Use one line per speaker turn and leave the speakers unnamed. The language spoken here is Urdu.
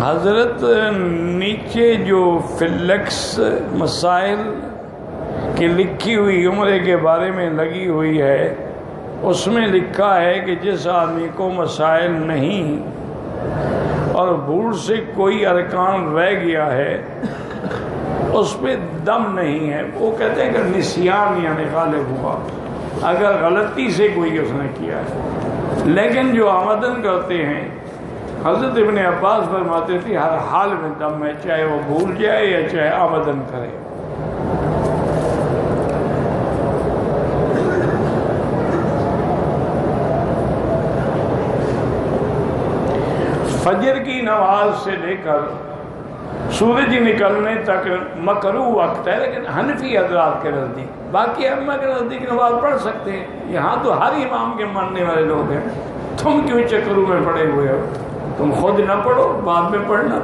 حضرت نیچے جو فلیکس مسائل کی لکھی ہوئی عمرے کے بارے میں لگی ہوئی ہے، اس میں لکھا ہے کہ جس آدمی کو مسائل نہیں اور بھول سے کوئی ارکان رہ گیا ہے اس پہ دم نہیں ہے. وہ کہتے ہیں کہ نسیان یعنی غالب ہوا، اگر غلطی سے کوئی اس نے کیا ہے. لیکن جو آمدن کرتے ہیں، حضرت ابن عباس فرماتے تھے ہر حال میں دم ہے، چاہے وہ بھول جائے یا چاہے آمدن کرے. فجر کی نماز سے لے کر سورج نکلنے تک مکروہ وقت ہے، لیکن حنفی حضرات کے نزدیک، باقی ائمہ کے نزدیک نماز پڑھ سکتے ہیں. یہاں تو ہر امام کے ماننے والے لوگ ہیں. تم کیوں چکروں میں پڑے ہوئے ہو؟ تم خود نہ پڑھو، بعد میں پڑھنا.